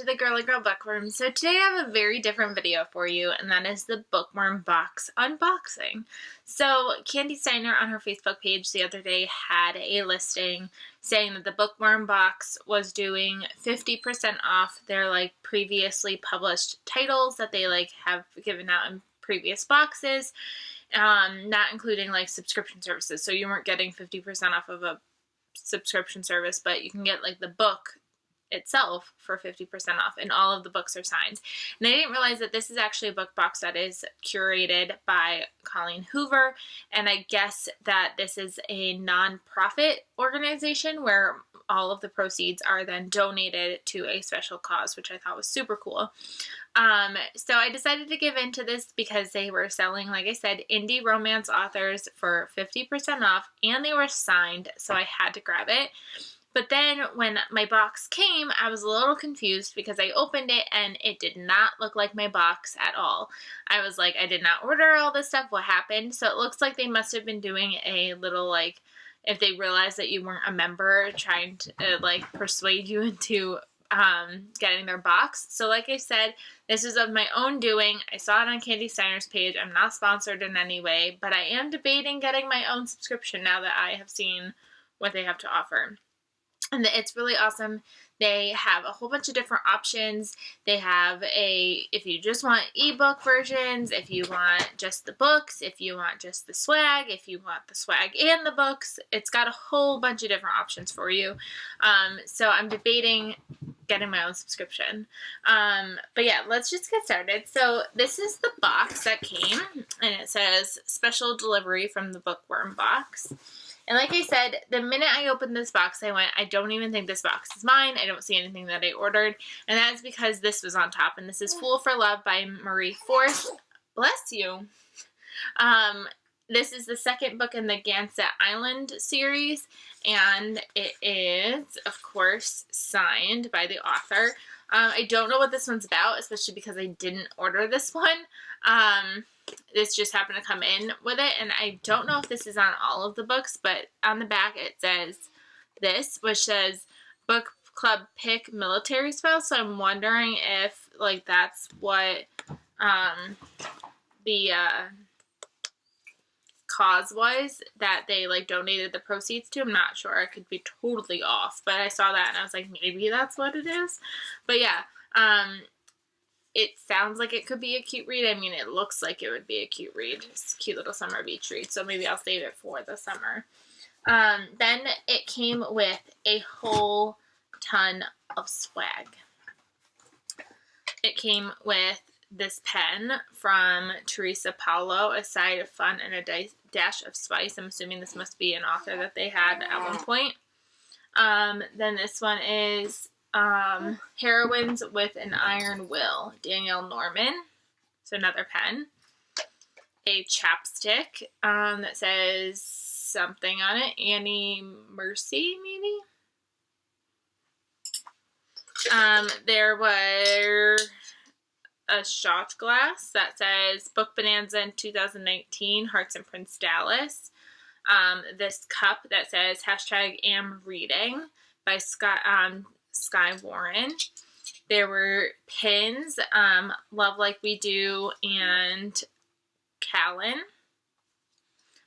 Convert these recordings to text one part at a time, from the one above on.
the Girly Girl Bookworm. So today I have a very different video for you, and that is the Bookworm Box unboxing. So Candy Steiner on her Facebook page the other day had a listing saying that the Bookworm Box was doing 50% off their previously published titles that they have given out in previous boxes, not including subscription services. So you weren't getting 50% off of a subscription service, but you can get the book itself for 50% off, and all of the books are signed. And I didn't realize that this is actually a book box that is curated by Colleen Hoover, and I guess that this is a non-profit organization where all of the proceeds are then donated to a special cause, which I thought was super cool. So I decided to give into this because they were selling, like I said, indie romance authors for 50% off, and they were signed, so I had to grab it. But then when my box came, I was a little confused because I opened it and it did not look like my box at all. I was like, I did not order all this stuff. What happened? So it looks like they must have been doing a little if they realized that you weren't a member, trying to persuade you into getting their box. So like I said, this is of my own doing. I saw it on Candy Steiner's page. I'm not sponsored in any way, but I am debating getting my own subscription now that I have seen what they have to offer. And it's really awesome. They have a whole bunch of different options. They have if you just want ebook versions, if you want just the books, if you want just the swag, if you want the swag and the books, it's got a whole bunch of different options for you. So I'm debating getting my own subscription. But yeah, let's just get started. So this is the box that came, and it says special delivery from the Bookworm Box. And like I said, the minute I opened this box, I went, I don't even think this box is mine. I don't see anything that I ordered. And that's because this was on top. And this is Fool for Love by Marie Force. Bless you. This is the second book in the Gansett Island series. And it is, of course, signed by the author. I don't know what this one's about, especially because I didn't order this one. This just happened to come in with it, and I don't know if this is on all of the books, but on the back it says this, which says Book Club Pick Military Spouse, so I'm wondering if, that's what, the, cause was that they, donated the proceeds to. I'm not sure. I could be totally off, but I saw that, and I was like, maybe that's what it is. But yeah, it sounds like it could be a cute read. I mean, it looks like it would be a cute read. It's a cute little summer beach read, so maybe I'll save it for the summer. Then it came with a whole ton of swag. It came with this pen from Teresa Paulo, A Side of Fun and a Dash of Spice. I'm assuming this must be an author that they had at one point. Then this one is Heroines with an Iron Will, Danielle Norman. So another pen. A chapstick that says something on it. Annie Mercy, maybe? There were a shot glass that says Book Bonanza in 2019, Hearts and Prince Dallas. This cup that says #am reading by Sky Warren. There were pins, Love Like We Do and Callan.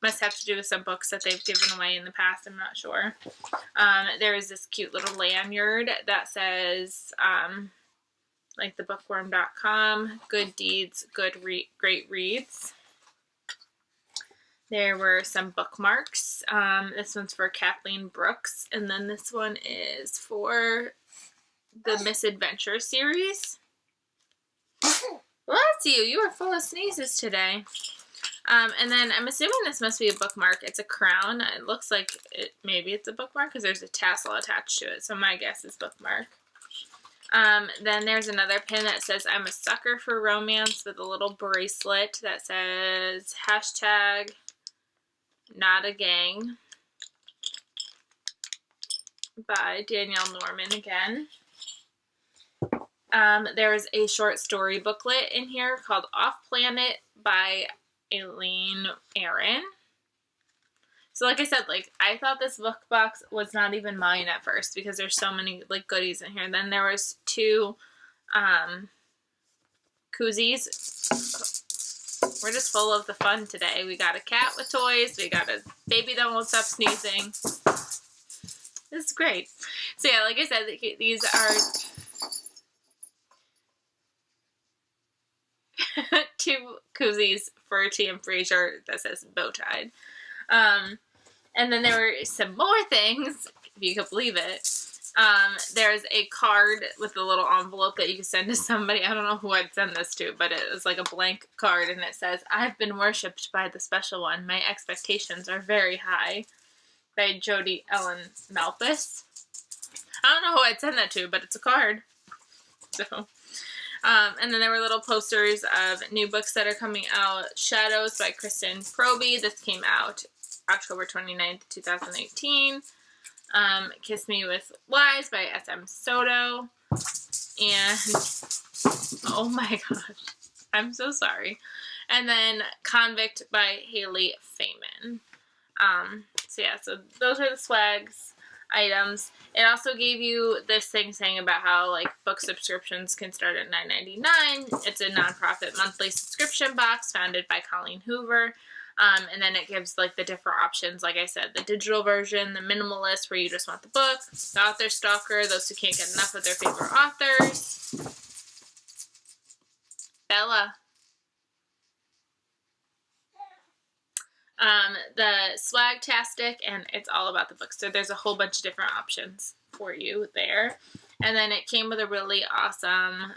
Must have to do with some books that they've given away in the past, I'm not sure. There is this cute little lanyard that says, the bookworm.com, good deeds, great reads. There were some bookmarks. This one's for Kathleen Brooks, and then this one is for the Misadventure series. Bless you, you are full of sneezes today. And then I'm assuming this must be a bookmark. It's a crown. It looks like maybe it's a bookmark because there's a tassel attached to it, so my guess is bookmark. Then there's another pin that says I'm a sucker for romance with a little bracelet that says #NotAgang by Danielle Norman again. There is a short story booklet in here called Off Planet by Elaine Aaron. So like I said, I thought this book box was not even mine at first because there's so many goodies in here. Then there was two koozies. We're just full of the fun today. We got a cat with toys. We got a baby that won't stop sneezing. This is great. So yeah, like I said, these are 2 koozies for T.M. Frazier that says bow tied. And then there were some more things, if you could believe it. There's a card with a little envelope that you can send to somebody. I don't know who I'd send this to, but it was like a blank card, and it says, "I've been worshipped by the special one. My expectations are very high." By Jody Ellen Malthus. I don't know who I'd send that to, but it's a card. So, and then there were little posters of new books that are coming out. Shadows by Kristen Proby. This came out October 29th, 2018. Kiss Me With Lies by S.M. Soto. And, oh my gosh, I'm so sorry. And then Convict by Haley Feynman. So yeah, so those are the swags items. It also gave you this thing saying about how, like, book subscriptions can start at $9.99. It's a nonprofit monthly subscription box founded by Colleen Hoover. And then it gives, like, the different options. Like I said, the digital version, the minimalist, where you just want the book, the author stalker, those who can't get enough of their favorite authors. Bella. The Swagtastic, and it's all about the book. So there's a whole bunch of different options for you there. And then it came with a really awesome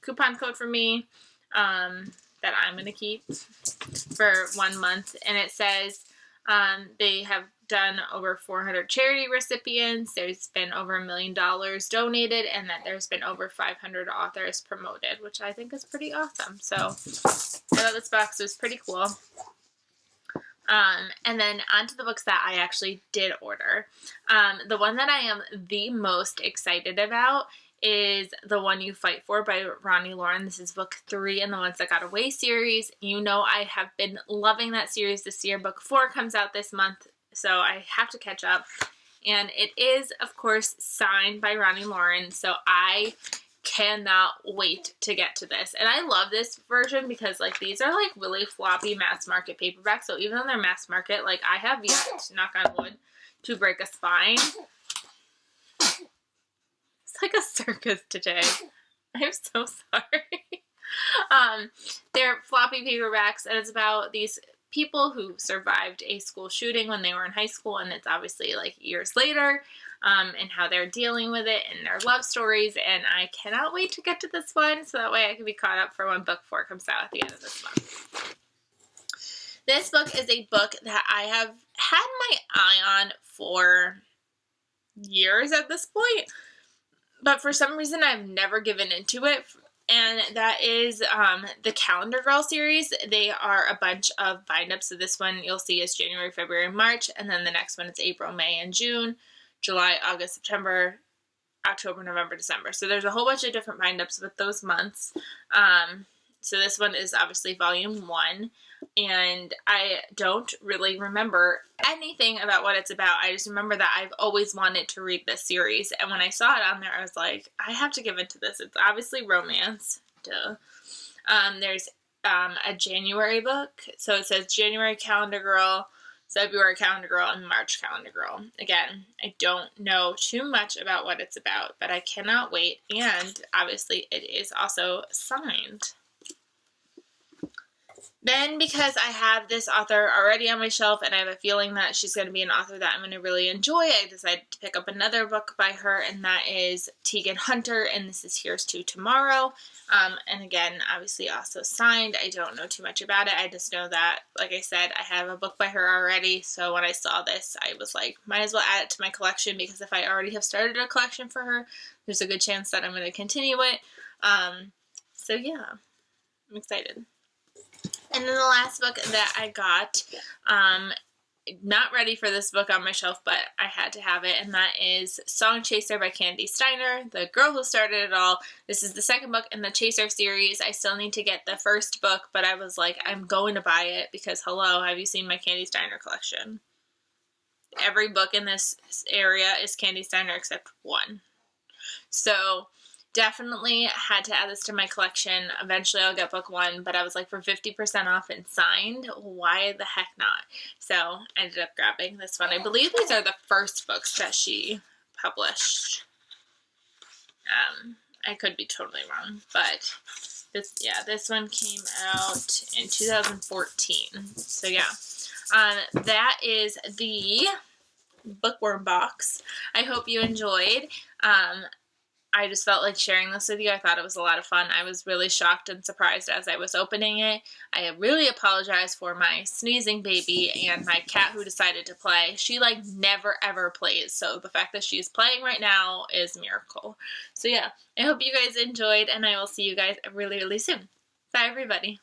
coupon code for me that I'm going to keep for 1 month. And it says they have done over 400 charity recipients. There's been over $1 million donated, and that there's been over 500 authors promoted, which I think is pretty awesome. So I thought this box was pretty cool. And then onto the books that I actually did order. The one that I am the most excited about is The One You Fight For by Ronnie Lauren. This is book 3 in the Ones That Got Away series. You know I have been loving that series this year. Book 4 comes out this month, so I have to catch up. And it is, of course, signed by Ronnie Lauren, so I cannot wait to get to this. And I love this version because, like, these are, like, really floppy mass market paperbacks. So even though they're mass market, like, I have yet, knock on wood, to break a spine. It's like a circus today. I'm so sorry. They're floppy paperbacks, and it's about these people who survived a school shooting when they were in high school, and it's obviously, like, years later. And how they're dealing with it and their love stories, and I cannot wait to get to this one so that way I can be caught up for when book 4 comes out at the end of this month. This book is a book that I have had my eye on for years at this point, but for some reason I've never given into it, and that is the Calendar Girl series. They are a bunch of bind-ups, so this one you'll see is January, February, March, and then the next one is April, May, and June. July, August, September, October, November, December. So there's a whole bunch of different bind-ups with those months. So this one is obviously volume 1, and I don't really remember anything about what it's about. I just remember that I've always wanted to read this series, and when I saw it on there, I was like, I have to give into this. It's obviously romance. Duh. There's a January book. So it says January Calendar Girl, February Calendar Girl, and March Calendar Girl. Again, I don't know too much about what it's about, but I cannot wait, and obviously it is also signed. Then, because I have this author already on my shelf, and I have a feeling that she's going to be an author that I'm going to really enjoy, I decided to pick up another book by her, and that is Tegan Hunter, and this is Here's to Tomorrow. And again, obviously also signed. I don't know too much about it. I just know that, like I said, I have a book by her already, so when I saw this, I was like, might as well add it to my collection, because if I already have started a collection for her, there's a good chance that I'm going to continue it. So yeah, I'm excited. And then the last book that I got, not ready for this book on my shelf, but I had to have it, and that is Song Chaser by Candy Steiner, the girl who started it all. This is the second book in the Chaser series. I still need to get the first book, but I was like, I'm going to buy it because, hello, have you seen my Candy Steiner collection? Every book in this area is Candy Steiner except one. So definitely had to add this to my collection. Eventually I'll get book 1, but I was like, for 50% off and signed, why the heck not? So I ended up grabbing this one. I believe these are the first books that she published. I could be totally wrong, but this one came out in 2014. So yeah, that is the Bookworm Box. I hope you enjoyed. I just felt like sharing this with you. I thought it was a lot of fun. I was really shocked and surprised as I was opening it. I really apologize for my sneezing baby and my cat who decided to play. She like never ever plays, so the fact that she's playing right now is a miracle. So yeah, I hope you guys enjoyed, and I will see you guys really, really soon. Bye everybody.